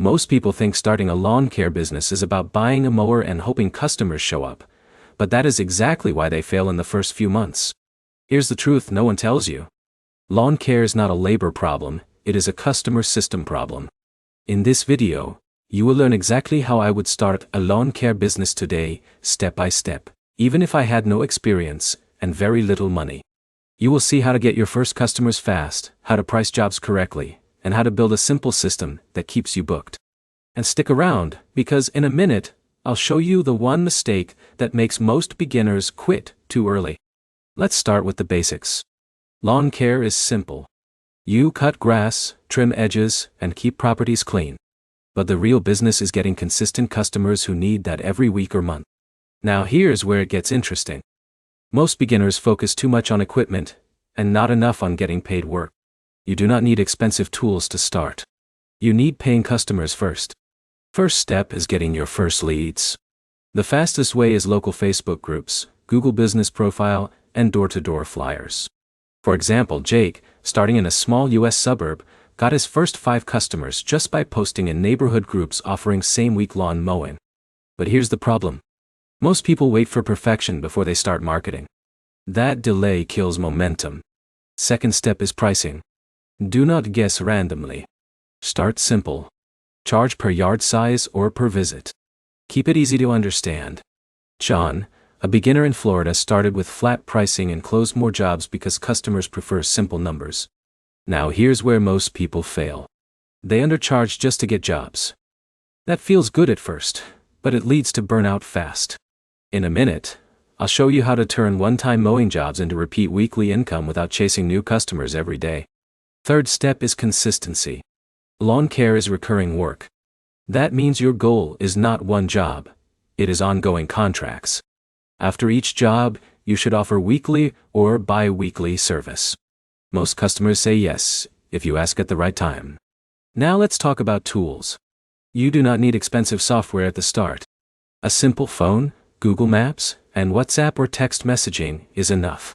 Most people think starting a lawn care business is about buying a mower and hoping customers show up, but that is exactly why they fail in the first few months. Here's the truth no one tells you. Lawn care is not a labor problem, it is a customer system problem. In this video, you will learn exactly how I would start a lawn care business today, step by step, even if I had no experience and very little money. You will see how to get your first customers fast, how to price jobs correctly, and how to build a simple system that keeps you booked. And stick around, because in a minute, I'll show you the one mistake that makes most beginners quit too early. Let's start with the basics. Lawn care is simple. You cut grass, trim edges, and keep properties clean. But the real business is getting consistent customers who need that every week or month. Now here's where it gets interesting. Most beginners focus too much on equipment, and not enough on getting paid work. You do not need expensive tools to start. You need paying customers first. First step is getting your first leads. The fastest way is local Facebook groups, Google Business Profile, and door-to-door flyers. For example, Jake, starting in a small US suburb, got his first 5 customers just by posting in neighborhood groups offering same-week lawn mowing. But here's the problem. Most people wait for perfection before they start marketing. That delay kills momentum. Second step is pricing. Do not guess randomly. Start simple. Charge per yard size or per visit. Keep it easy to understand. John, a beginner in Florida, started with flat pricing and closed more jobs because customers prefer simple numbers. Now here's where most people fail. They undercharge just to get jobs. That feels good at first, but it leads to burnout fast. In a minute, I'll show you how to turn one-time mowing jobs into repeat weekly income without chasing new customers every day. Third step is consistency. Lawn care is recurring work. That means your goal is not one job, it is ongoing contracts. After each job, you should offer weekly or bi-weekly service. Most customers say yes, if you ask at the right time. Now let's talk about tools. You do not need expensive software at the start. A simple phone, Google Maps, and WhatsApp or text messaging is enough.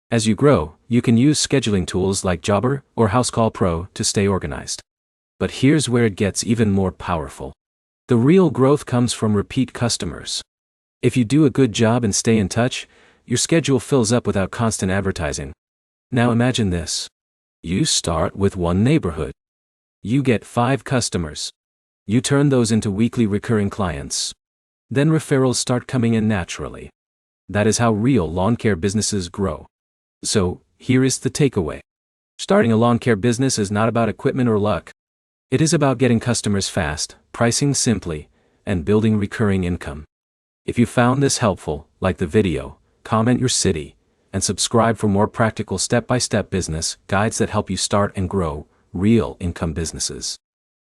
As you grow, you can use scheduling tools like Jobber or Housecall Pro to stay organized. But here's where it gets even more powerful. The real growth comes from repeat customers. If you do a good job and stay in touch, your schedule fills up without constant advertising. Now imagine this. You start with one neighborhood. You get 5 customers. You turn those into weekly recurring clients. Then referrals start coming in naturally. That is how real lawn care businesses grow. So, here is the takeaway. Starting a lawn care business is not about equipment or luck. It is about getting customers fast, pricing simply, and building recurring income. If you found this helpful, like the video, comment your city, and subscribe for more practical step-by-step business guides that help you start and grow real income businesses.